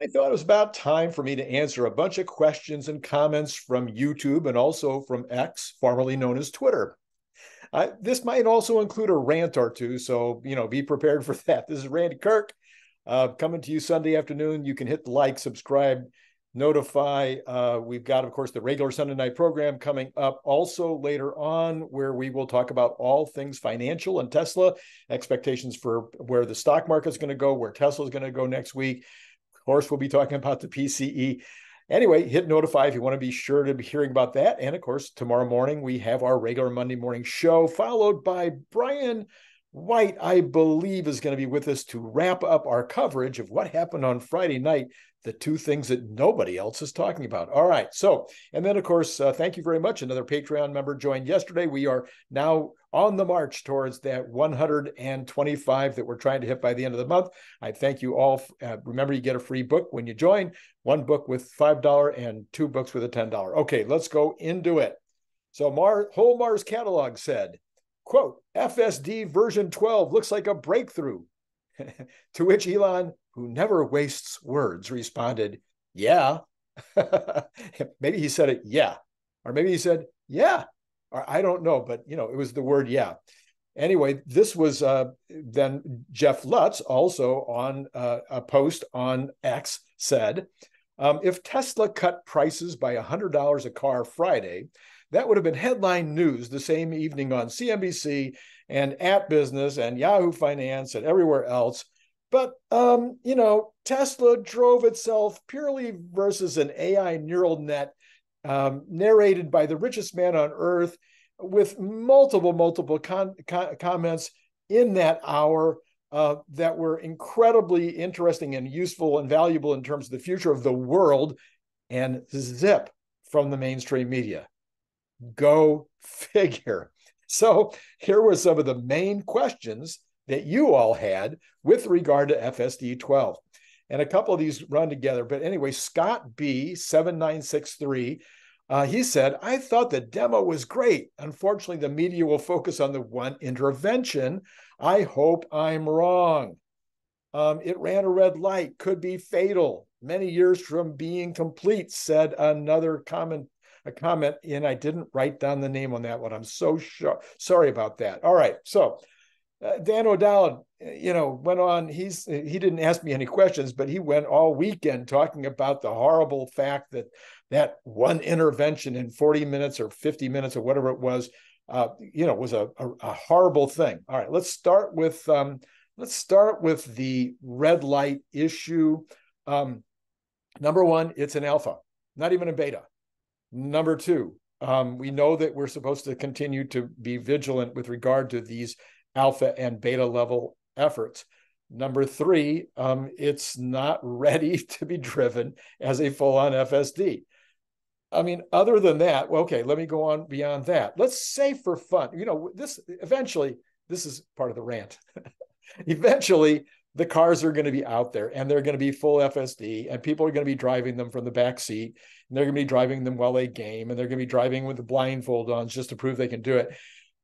I thought it was about time for me to answer a bunch of questions and comments from YouTube and also from X, formerly known as Twitter. This might also include a rant or two, so be prepared for that. This is Randy Kirk coming to you Sunday afternoon. You can hit the like, subscribe, notify. We've got, of course, the regular Sunday night program coming up also later on, where we will talk about all things financial and Tesla, expectations for where the stock market is going to go, where Tesla is going to go next week. Of course, we'll be talking about the PCE. Anyway, hit notify if you want to be sure to be hearing about that. And of course, tomorrow morning, we have our regular Monday morning show, followed by Brian White, I believe, is going to be with us to wrap up our coverage of what happened on Friday night, the two things that nobody else is talking about. All right. So, and then, of course, thank you very much. Another Patreon member joined yesterday. We are now on the march towards that 125 that we're trying to hit by the end of the month. I thank you all. Remember, you get a free book when you join, one book with $5 and two books with a $10. Okay, let's go into it. So Whole Mars Catalog said, quote, FSD version 12 looks like a breakthrough. To which Elon, who never wastes words, responded, yeah. Maybe he said it, yeah. Or maybe he said, yeah. Or I don't know, but it was the word yeah. Anyway, this was then Jeff Lutz also on a post on X said, if Tesla cut prices by $100 a car Friday, that would have been headline news the same evening on CNBC and at Business and Yahoo Finance and everywhere else. But, Tesla drove itself purely versus an AI neural net narrated by the richest man on earth with multiple comments in that hour that were incredibly interesting and useful and valuable in terms of the future of the world, and zip from the mainstream media. Go figure. So here were some of the main questions that you all had with regard to FSD 12. And a couple of these run together. But anyway, Scott B, 7963, he said, I thought the demo was great. Unfortunately, the media will focus on the one intervention. I hope I'm wrong. It ran a red light, could be fatal. Many years from being complete, said another comment, and I didn't write down the name on that one. I'm so sorry about that. All right. So Dan O'Dowd, went on. He didn't ask me any questions, but he went all weekend talking about the horrible fact that one intervention in 40 minutes or 50 minutes or whatever it was, was a horrible thing. All right. Let's start with the red light issue. Number one, it's an alpha, not even a beta. Number two, we know that we're supposed to continue to be vigilant with regard to these alpha and beta level efforts. Number three, it's not ready to be driven as a full-on FSD. I mean, other than that, well, okay, let me go on beyond that. Let's say for fun, this is part of the rant. Eventually, the cars are going to be out there and they're going to be full FSD and people are going to be driving them from the back seat and they're going to be driving them while they game and they're going to be driving with the blindfold on just to prove they can do it.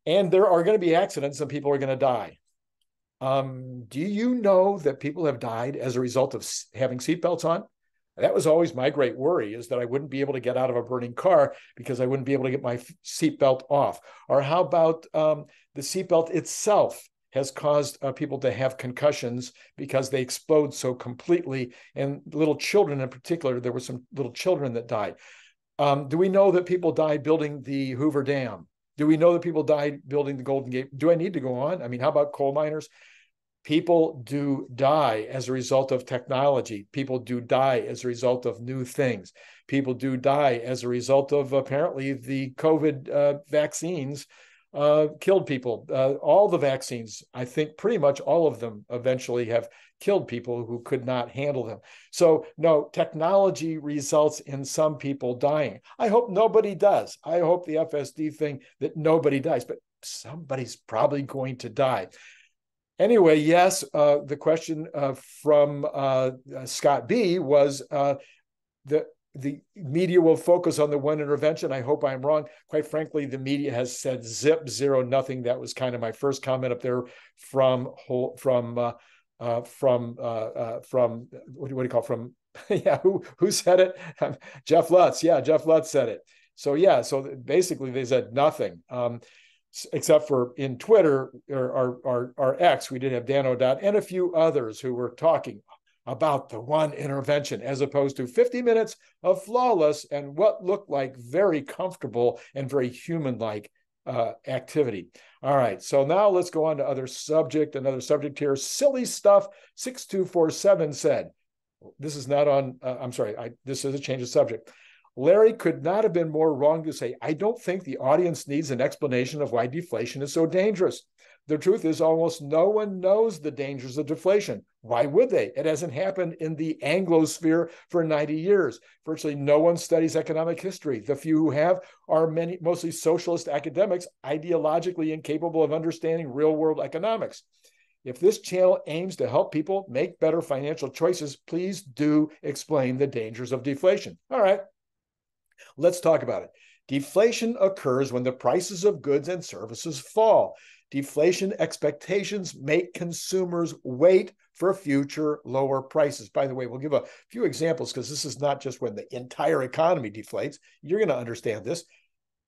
And there are going to be accidents and people are going to die. Do you know that people have died as a result of having seatbelts on? That was always my great worry, is that I wouldn't be able to get out of a burning car because I wouldn't be able to get my seatbelt off. Or how about the seatbelt itself has caused people to have concussions because they explode so completely. And little children in particular, there were some little children that died. Do we know that people died building the Hoover Dam? Do we know that people died building the Golden Gate? Do I need to go on? I mean, how about coal miners? People do die as a result of technology. People do die as a result of new things. People do die as a result of apparently the COVID vaccines killed people. All the vaccines, I think pretty much all of them eventually have killed people who could not handle them. So no, technology results in some people dying. I hope nobody does. I hope the FSD thing that nobody dies, but somebody's probably going to die. Anyway, yes, the question from Scott B was the media will focus on the one intervention. I hope I'm wrong. Quite frankly, the media has said zip, zero, nothing. That was kind of my first comment up there from what do you call, from Yeah, who said it? Jeff Lutz. Yeah, Jeff Lutz said it. So yeah, so basically they said nothing, except for in Twitter or X, we did have Dan O'Donnell and a few others who were talking about the one intervention, as opposed to 50 minutes of flawless and what looked like very comfortable and very human-like activity. All right, so now let's go on to another subject here. Silly stuff 6247 said, this is not on, this is a change of subject. Larry could not have been more wrong to say, I don't think the audience needs an explanation of why deflation is so dangerous. The truth is almost no one knows the dangers of deflation. Why would they? It hasn't happened in the Anglosphere for 90 years. Virtually no one studies economic history. The few who have are mostly socialist academics, ideologically incapable of understanding real-world economics. If this channel aims to help people make better financial choices, please do explain the dangers of deflation. All right, let's talk about it. Deflation occurs when the prices of goods and services fall. Deflation expectations make consumers wait for future lower prices. By the way, we'll give a few examples because this is not just when the entire economy deflates. You're going to understand this.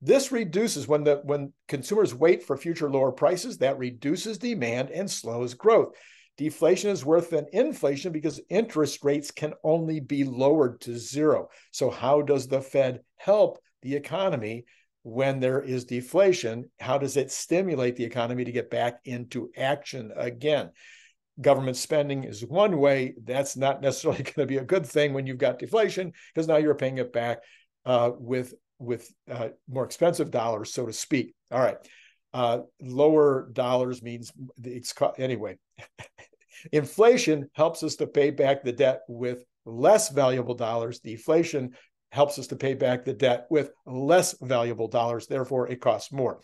This reduces when consumers wait for future lower prices, that reduces demand and slows growth. Deflation is worse than inflation because interest rates can only be lowered to zero. So how does the Fed help the economy when there is deflation? How does it stimulate the economy to get back into action again? Government spending is one way. That's not necessarily going to be a good thing when you've got deflation, because now you're paying it back with more expensive dollars, so to speak. All right. Lower dollars means anyway. Inflation helps us to pay back the debt with less valuable dollars. Deflation helps us to pay back the debt with less valuable dollars. Therefore, it costs more.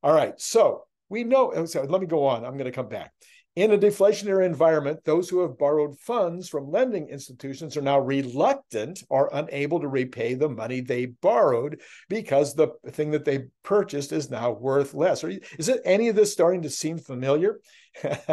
All right. So we know. So let me go on. I'm going to come back. In a deflationary environment, those who have borrowed funds from lending institutions are now reluctant or unable to repay the money they borrowed because the thing that they purchased is now worth less. Is it any of this starting to seem familiar?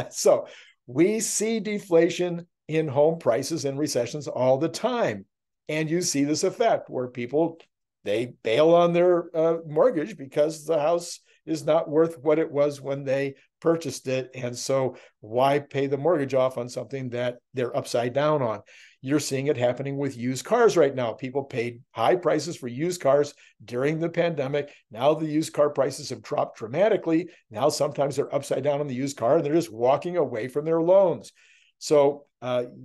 So we see deflation in home prices in recessions all the time. And you see this effect where people, they bail on their mortgage because the house is not worth what it was when they purchased it. And so why pay the mortgage off on something that they're upside down on? You're seeing it happening with used cars right now. People paid high prices for used cars during the pandemic. Now the used car prices have dropped dramatically. Now sometimes they're upside down on the used car and they're just walking away from their loans. So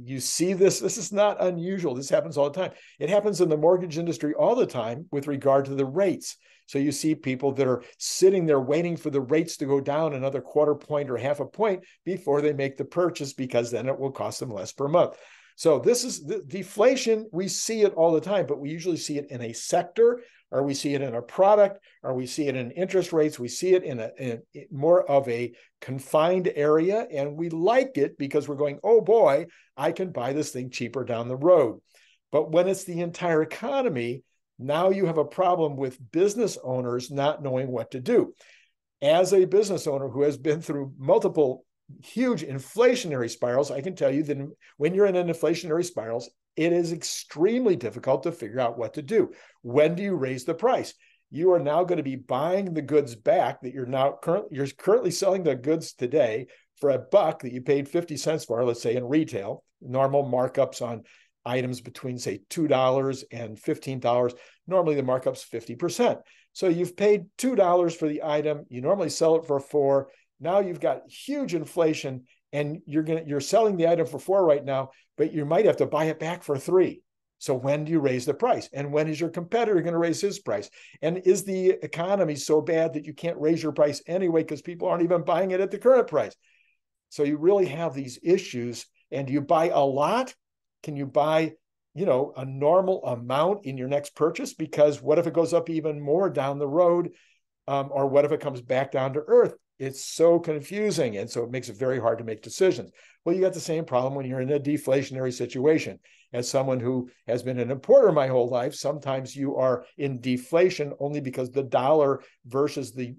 you see this. This is not unusual. This happens all the time. It happens in the mortgage industry all the time with regard to the rates. So you see people that are sitting there waiting for the rates to go down another quarter point or half a point before they make the purchase, because then it will cost them less per month. So this is the deflation. We see it all the time, but we usually see it in a sector, or we see it in a product, or we see it in interest rates. We see it in more of a confined area, and we like it because we're going, oh boy, I can buy this thing cheaper down the road. But when it's the entire economy, now you have a problem with business owners not knowing what to do. As a business owner who has been through multiple huge inflationary spirals, I can tell you that when you're in an inflationary spirals, it is extremely difficult to figure out what to do. When do you raise the price? You are now going to be buying the goods back that you're currently selling the goods today for $1 that you paid 50 cents for, let's say in retail. Normal markups on items between, say, $2 and $15. Normally the markup's 50%. So you've paid $2 for the item. You normally sell it for $4. Now you've got huge inflation and you're selling the item for $4 right now, but you might have to buy it back for $3. So when do you raise the price? And when is your competitor going to raise his price? And is the economy so bad that you can't raise your price anyway because people aren't even buying it at the current price? So you really have these issues. And do you buy a lot? Can you buy, a normal amount in your next purchase? Because what if it goes up even more down the road? Or what if it comes back down to earth? It's so confusing. And so it makes it very hard to make decisions. Well, you got the same problem when you're in a deflationary situation. As someone who has been an importer my whole life, sometimes you are in deflation only because the dollar versus the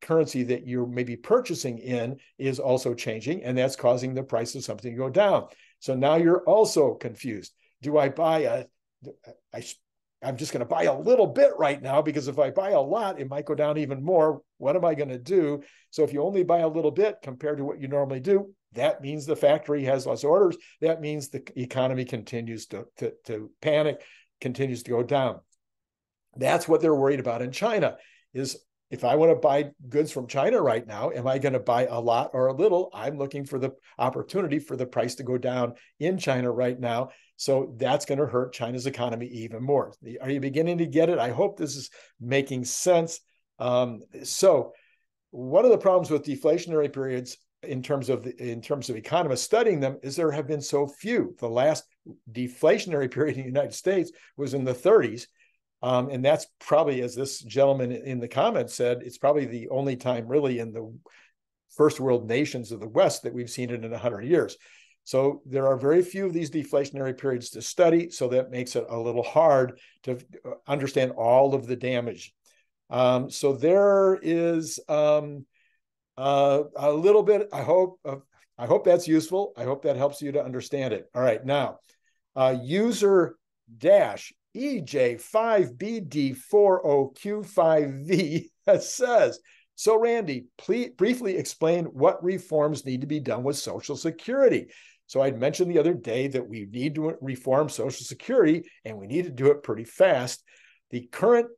currency that you're maybe purchasing in is also changing. And that's causing the price of something to go down. So now you're also confused. do I buy I'm just going to buy a little bit right now, because if I buy a lot, it might go down even more. What am I going to do? So if you only buy a little bit compared to what you normally do, that means the factory has less orders. That means the economy continues to panic, continues to go down. That's what they're worried about in China, is if I want to buy goods from China right now, am I going to buy a lot or a little? I'm looking for the opportunity for the price to go down in China right now. So that's going to hurt China's economy even more. Are you beginning to get it? I hope this is making sense. So one of the problems with deflationary periods in terms of economists studying them is there have been so few. The last deflationary period in the United States was in the 30s. And that's probably, as this gentleman in the comments said, it's probably the only time really in the first world nations of the West that we've seen it in 100 years. So there are very few of these deflationary periods to study, so that makes it a little hard to understand all of the damage. So there is a little bit, I hope that's useful. I hope that helps you to understand it. All right, now, user dash EJ5BD40Q5V says, so Randy, please briefly explain what reforms need to be done with Social Security. So I'd mentioned the other day that we need to reform Social Security, and we need to do it pretty fast. The current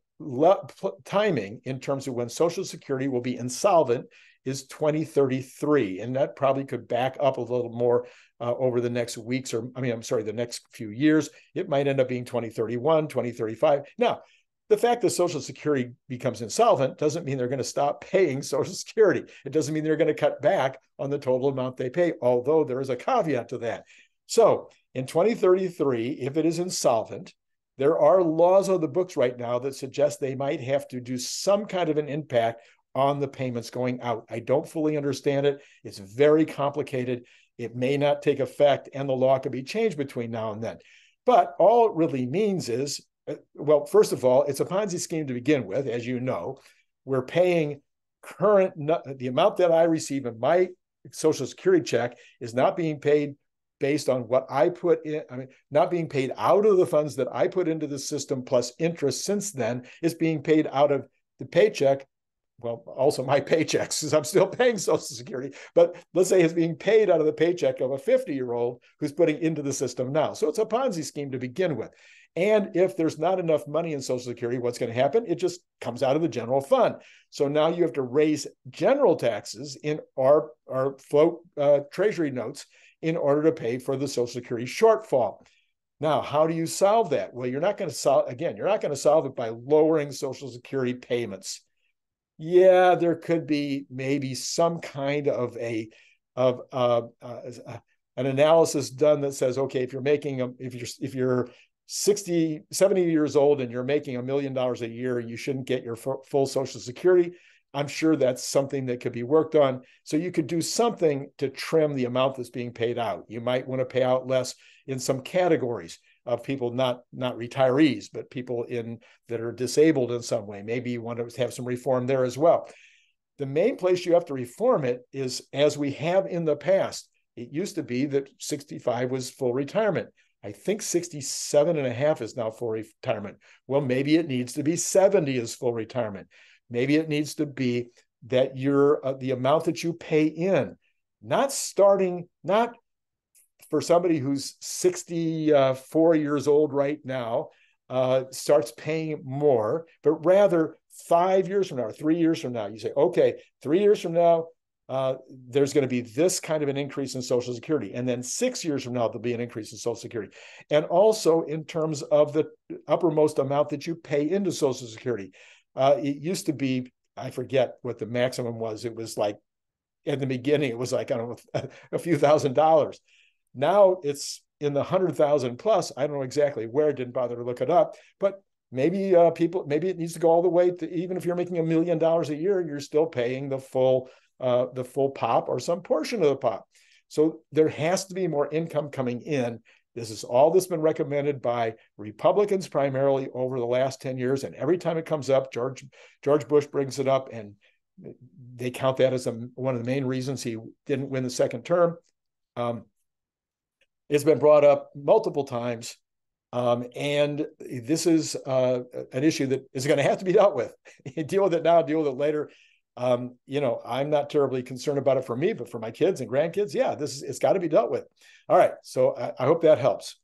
timing in terms of when Social Security will be insolvent is 2033, and that probably could back up a little more over the next weeks, the next few years. It might end up being 2031, 2035. Now, the fact that Social Security becomes insolvent doesn't mean they're going to stop paying Social Security. It doesn't mean they're going to cut back on the total amount they pay, although there is a caveat to that. So in 2033, if it is insolvent, there are laws on the books right now that suggest they might have to do some kind of an impact on the payments going out. I don't fully understand it. It's very complicated. It may not take effect, and the law could be changed between now and then. But all it really means is, well, first of all, it's a Ponzi scheme to begin with, as you know. We're paying the amount that I receive in my Social Security check is not being paid based on what I put in, not being paid out of the funds that I put into the system plus interest since then. Is being paid out of the paycheck. Well, also my paychecks, because I'm still paying Social Security, but let's say it's being paid out of the paycheck of a 50-year-old who's putting into the system now. So it's a Ponzi scheme to begin with. And if there's not enough money in Social Security, what's going to happen? It just comes out of the general fund. So now you have to raise general taxes in our float treasury notes in order to pay for the Social Security shortfall. Now, how do you solve that? Well, you're not going to solve it by lowering Social Security payments. Yeah, there could be maybe some kind of an analysis done that says, okay, if you're 60, 70 years old and you're making $1 million a year, you shouldn't get your full Social Security. I'm sure that's something that could be worked on. So you could do something to trim the amount that's being paid out. You might want to pay out less in some categories of people, not retirees, but people that are disabled in some way. Maybe you want to have some reform there as well. The main place you have to reform it is, as we have in the past. It used to be that 65 was full retirement. I think 67 and a half is now full retirement. Well, maybe it needs to be 70 as full retirement. Maybe it needs to be that the amount that you pay in, not for somebody who's 64 years old right now, starts paying more, but rather 5 years from now or 3 years from now, you say, okay, 3 years from now, there's going to be this kind of an increase in Social Security. And then 6 years from now, there'll be an increase in Social Security. And also in terms of the uppermost amount that you pay into Social Security. It used to be, I forget what the maximum was. It was like, in the beginning, it was like, I don't know, a few $1,000s. Now it's in the 100,000 plus. I don't know exactly where, didn't bother to look it up, but maybe maybe it needs to go all the way to, even if you're making $1 million a year, you're still paying the full pop or some portion of the pop. So there has to be more income coming in. This is all that's been recommended by Republicans primarily over the last 10 years. And every time it comes up, George Bush brings it up, and they count that as one of the main reasons he didn't win the second term. It's been brought up multiple times. And this is an issue that is going to have to be dealt with. Deal with it now, deal with it later. I'm not terribly concerned about it for me, but for my kids and grandkids, yeah, it's got to be dealt with. All right, so I hope that helps.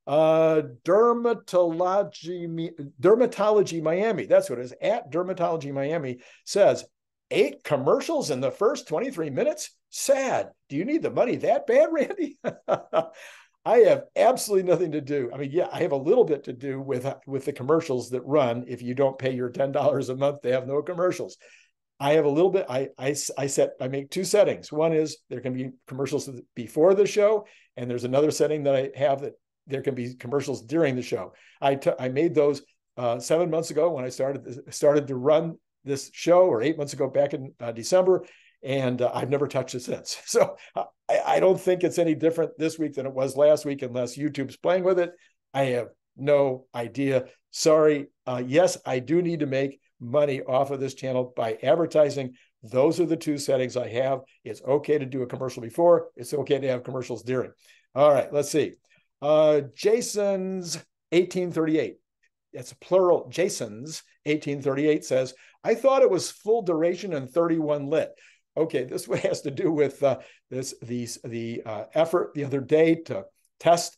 Dermatology Miami, that's what it is, at Dermatology Miami says, 8 commercials in the first 23 minutes? Sad. Do you need the money that bad, Randy? I have absolutely nothing to do. I mean, yeah, I have a little bit to do with the commercials that run. If you don't pay your $10 a month, they have no commercials. I have a little bit. I make 2 settings. One is there can be commercials before the show, and there's another setting that I have that there can be commercials during the show. I made those 7 months ago when I started to run this show, or 8 months ago back in December, and I've never touched it since. So I don't think it's any different this week than it was last week, unless YouTube's playing with it. I have no idea. Sorry. Yes, I do need to make money off of this channel by advertising. Those are the 2 settings I have. It's okay to do a commercial before. It's okay to have commercials during. All right, let's see. Jason's 1838. It's plural. Jason's 1838 says, I thought it was full duration and 31 lit. Okay, this has to do with the effort the other day to test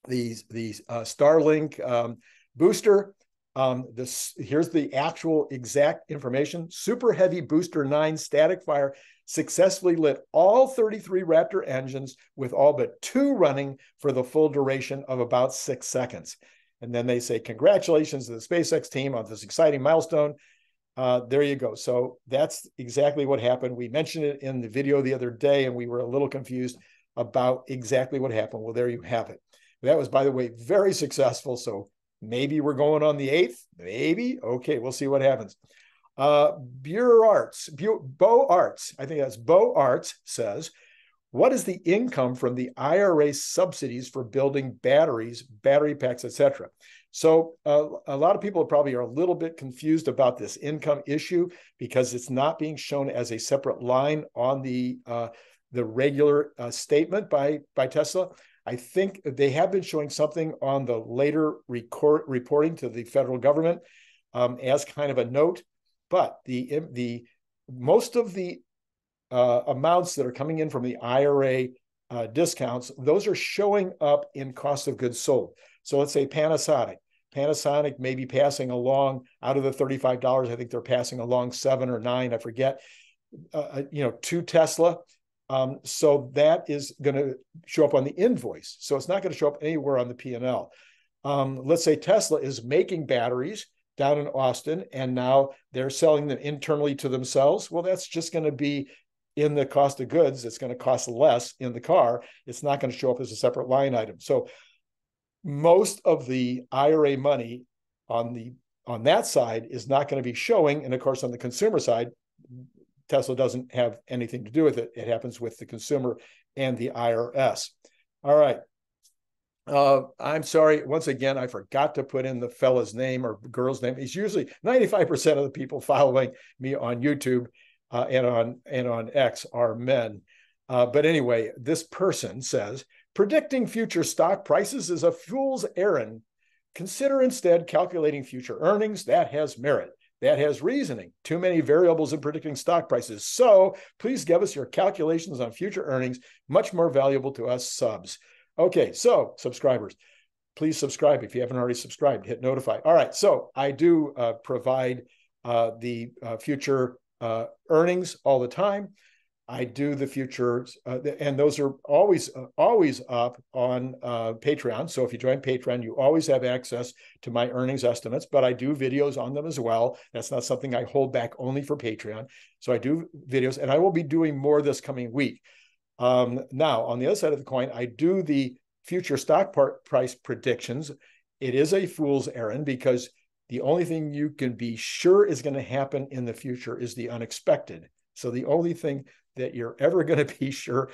these Starlink booster. Here's the actual exact information. Super Heavy Booster 9 static fire successfully lit all 33 Raptor engines, with all but 2 running for the full duration of about 6 seconds. And then they say, congratulations to the SpaceX team on this exciting milestone. There you go. So that's exactly what happened. We mentioned it in the video the other day, and we were a little confused about exactly what happened. Well, there you have it. That was, by the way, very successful. So maybe we're going on the 8th. Maybe. Okay, we'll see what happens. Bo Arts, I think that's Bo Arts, says, what is the income from the IRA subsidies for building batteries, battery packs, etc.? So a lot of people probably are a little bit confused about this income issue because it's not being shown as a separate line on the regular statement by Tesla. I think they have been showing something on the later reporting to the federal government as kind of a note, but the most of the amounts that are coming in from the IRA discounts, those are showing up in cost of goods sold. So let's say Panasonic may be passing along, out of the $35, I think they're passing along 7 or 9, I forget, to Tesla. So that is going to show up on the invoice. So it's not going to show up anywhere on the P&L. Let's say Tesla is making batteries down in Austin, and now they're selling them internally to themselves. Well, that's just going to be in the cost of goods. It's going to cost less in the car. It's not going to show up as a separate line item. So most of the IRA money on that side is not going to be showing. And of course, on the consumer side, Tesla doesn't have anything to do with it. It happens with the consumer and the IRS. All right. I'm sorry. Once again, I forgot to put in the fella's name or girl's name. He's usually 95% of the people following me on YouTube and on X are men. But anyway, this person says, predicting future stock prices is a fool's errand. Consider instead calculating future earnings. That has merit. That has reasoning. Too many variables in predicting stock prices. So please give us your calculations on future earnings. Much more valuable to us subs. Okay, so subscribers, please subscribe if you haven't already subscribed. Hit notify. All right, so I do provide the future earnings all the time. I do the futures, and those are always up on Patreon. So if you join Patreon, you always have access to my earnings estimates, but I do videos on them as well. That's not something I hold back only for Patreon. So I do videos, and I will be doing more this coming week. Now, on the other side of the coin, I do the future stock price predictions. It is a fool's errand because the only thing you can be sure is going to happen in the future is the unexpected. So the only thing that you're ever going to be sure,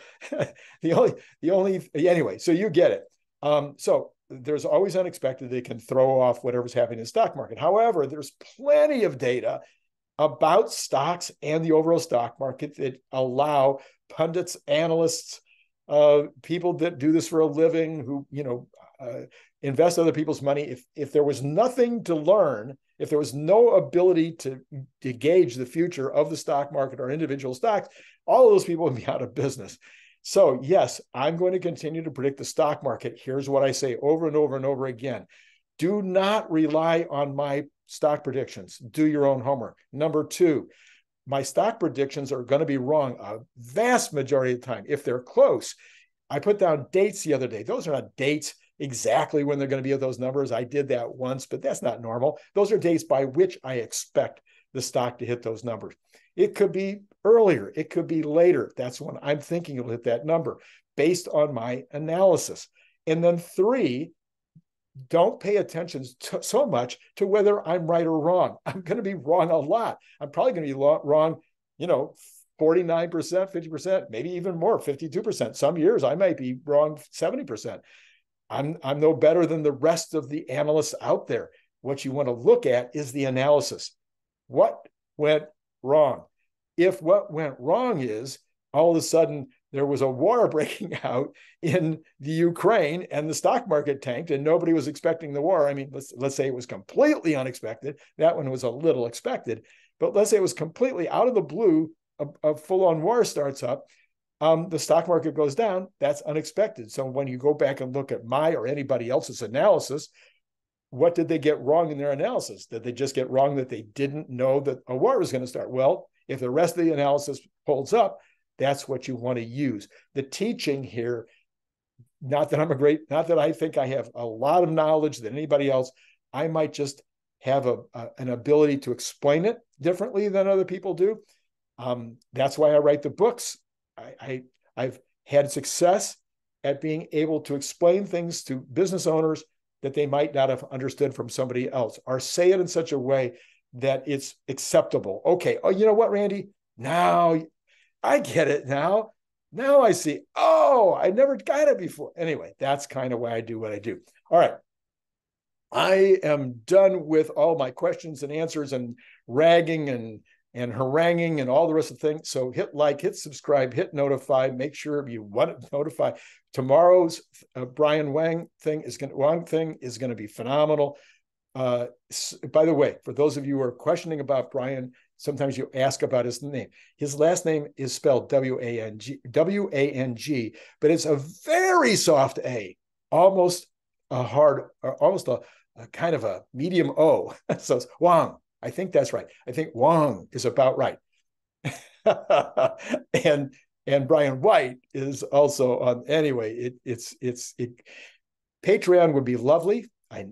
anyway, so you get it. So there's always unexpected that can throw off whatever's happening in the stock market. However, there's plenty of data about stocks and the overall stock market that allow pundits, analysts, people that do this for a living, who invest other people's money. If there was nothing to learn, if there was no ability to gauge the future of the stock market or individual stocks, all of those people would be out of business. So yes, I'm going to continue to predict the stock market. Here's what I say over and over and over again. Do not rely on my stock predictions. Do your own homework. Number two, my stock predictions are going to be wrong a vast majority of the time. If they're close, I put down dates the other day. Those are not dates exactly when they're going to be at those numbers. I did that once, but that's not normal. Those are dates by which I expect the stock to hit those numbers. It could be earlier. It could be later. That's when I'm thinking it'll hit that number based on my analysis. And then three, don't pay attention so much to whether I'm right or wrong. I'm going to be wrong a lot. I'm probably going to be wrong, 49%, 50%, maybe even more, 52%. Some years I might be wrong 70%. I'm no better than the rest of the analysts out there. What you want to look at is the analysis. What went wrong? If what went wrong is all of a sudden there was a war breaking out in the Ukraine and the stock market tanked and nobody was expecting the war. I mean, let's say it was completely unexpected. That one was a little expected, but let's say it was completely out of the blue, a full-on war starts up. The stock market goes down. That's unexpected. So when you go back and look at my or anybody else's analysis, what did they get wrong in their analysis? Did they just get wrong that they didn't know that a war was going to start? Well, if the rest of the analysis holds up, that's what you want to use. The teaching here, not that I think I have a lot of knowledge than anybody else. I might just have an ability to explain it differently than other people do. That's why I write the books. I've had success at being able to explain things to business owners that they might not have understood from somebody else, or say it in such a way that it's acceptable. Okay. Oh, you know what, Randy? Now I get it now. Now I see. Oh, I never got it before. Anyway, that's kind of why I do what I do. All right. I am done with all my questions and answers and ragging and haranguing and all the rest of the things. So hit like, hit subscribe, hit notify. Make sure you want to notify. Tomorrow's Brian Wang thing is going to be phenomenal. By the way, for those of you who are questioning about Brian, sometimes you ask about his name. His last name is spelled W-A-N-G, but it's a very soft A, almost a hard, almost a kind of a medium O. So it's Wang. I think that's right. I think Wang is about right. and Brian White is also on. Anyway, Patreon would be lovely. I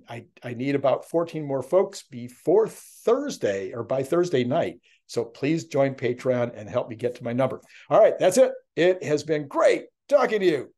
need about 14 more folks before Thursday or by Thursday night. So please join Patreon and help me get to my number. All right, that's it. It has been great talking to you.